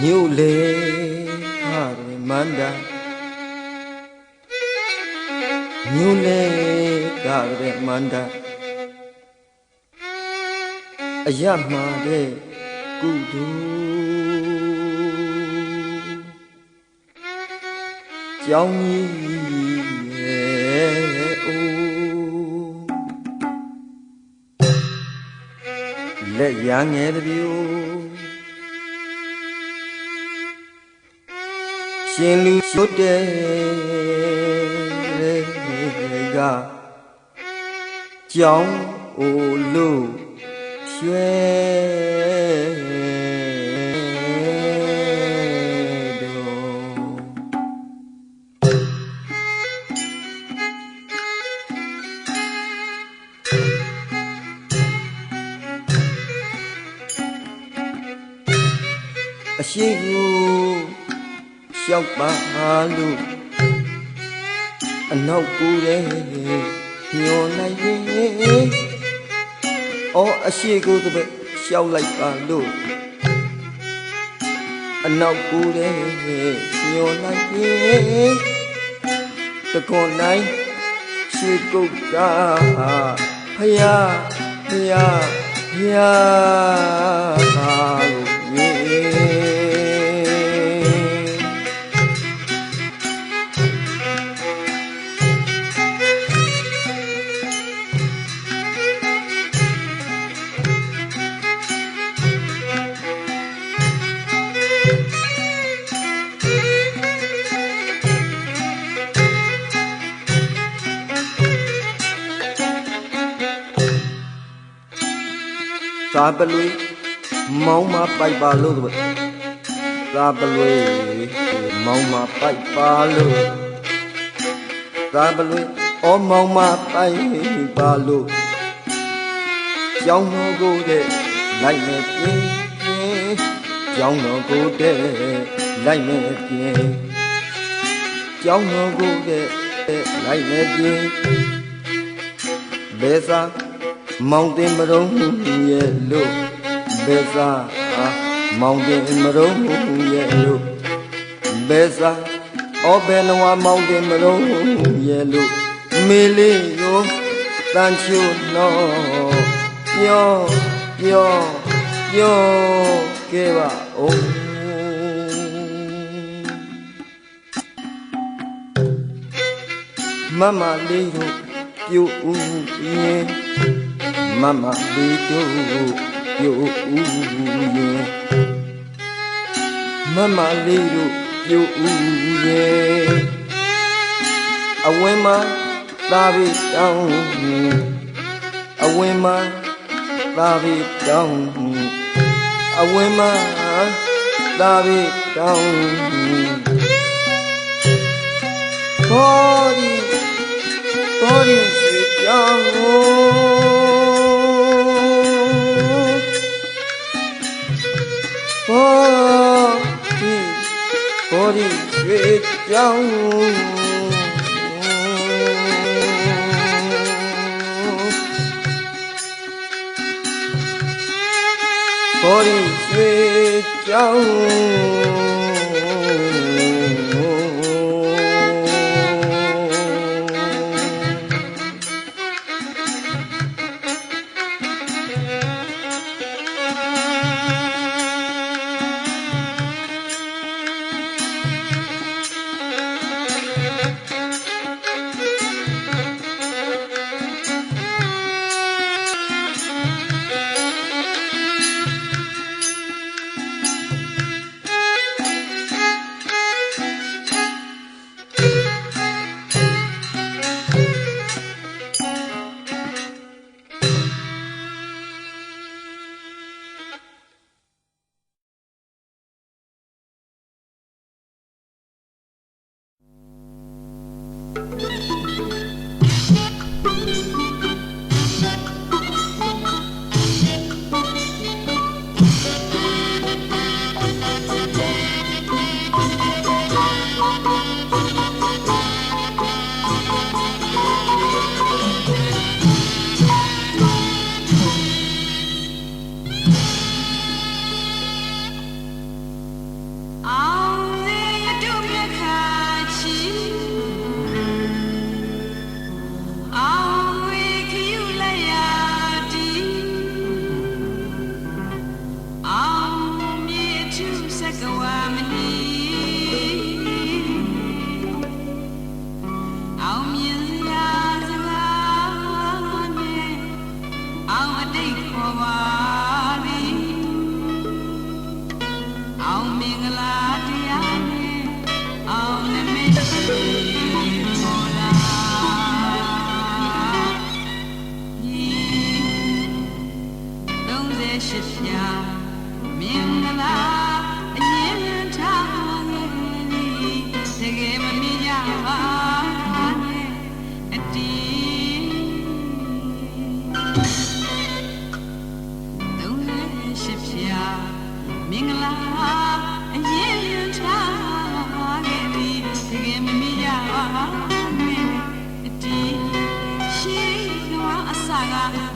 မြို့လေဟာရမန္တာမြို့လေကရမန္တာအယမှာတဲ့ကုသိုလ်ကြောင်းကြီးရဲ့အိုးလက်ရငယ်တပြိုရှင်လူရွတ်တဲ့ကကြောင်းအိုလို့ရွှဲအရှိကိုရှောက်ပါလို့အနောက်ကိုယ်ရဲ့ညှော်လိုက်ရင်အော်အရှိကိုတပည့်ရှောက်လိုက်ပါလို့အနောက်ကိုယ်ရဲ့ညှော်လိုက်ရင်တကွန်တိုင်းရွှေကုတ်ကဖယားဖယားဖယားသာပလွေမောင်းမပိုက်ပါလို့ဆိုသာပလွေမောင်းမပိုက်ပါလို့သာပလွေအော်မောင်းမပိုက်ပါလို့ကြောင်းတော်ကိုတဲ့လိုက်မဲ့ပြင်းကြောင်းတော်ကိုတဲ့လိုက်မဲ့ပြင်းကြောင်းတော်ကိုတဲ့လိုက်မဲ့ပြင်းဘယ်သာမောင်တင်မရုံးရဲ့လို့ဘယ်သာမောင်တင်မရုံးရဲ့လို့ဘယ်သာအော်ဘယ်နဝမောင်တင်မရုံးရဲ့လို့မေလေးရောတန်ချိုနော်ပြောခဲ့ပါဦးမမလေးတို့ပြူဦးရင်မမလေးတို့ပြိုဦးရင်မမလေးတို့ပြိုဦးရင်အဝင်းမသာပြီးတောင်းအဝင်းမသာပြီးတောင်းအဝင်းမသာပြီးတောင်းဘောဒီရွှေပြောင်းဘောဒီရွှေပြောင်းဘောဒီရွှေပြောင်း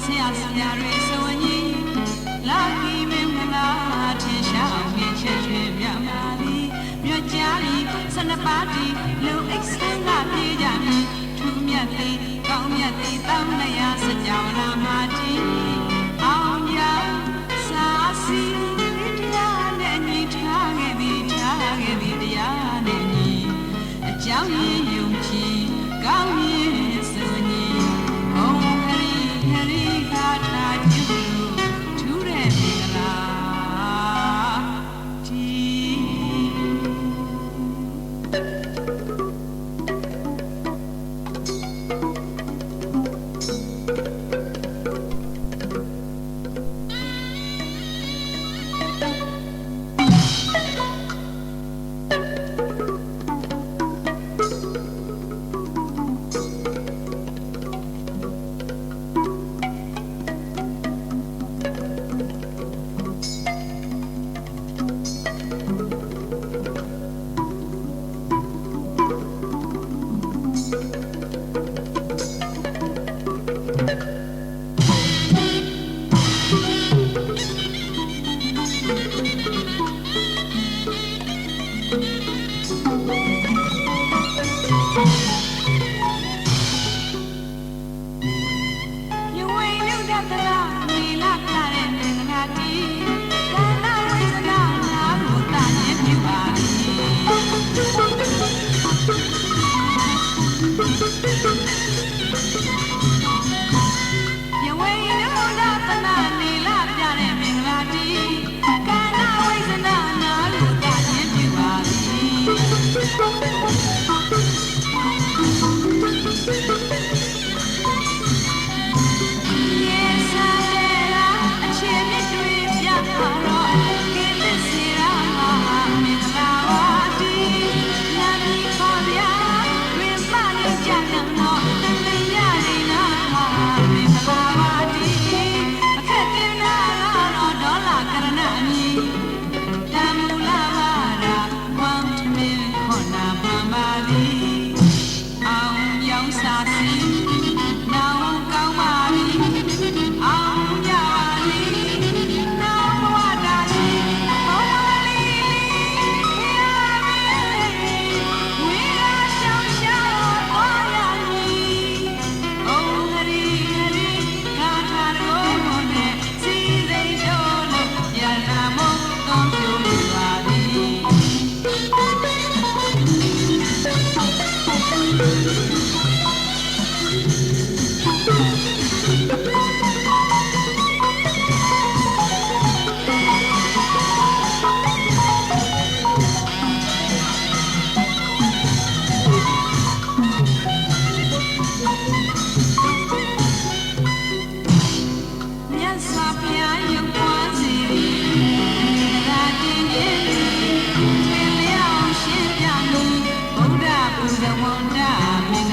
ဆရာဆရာတွေဆိုရင်လာကီမင်္ဂလာထင်ရှားမြင်ချက်ရွှေပြပါသည်မြတ်ကြားလီစနပါတီလူအိတ်ဆန်းကပြေးကြမည်ထူးမြတ်သည်ကောင်းမြတ်သည်တောင်းလျာစကြဝဠာမာတီအောင်ရစာစီတရားနဲ့ညီထားခဲ့ပြီးတရားနဲ့ညီအကြောင်းရင်းယုံကြည်ကောင်းရင်ဆိုရင်ဘုံဟရိခါထာကျုလို့ထူးတဲ့မင်္ဂလာတီဝန္ဒမင်္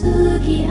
Suki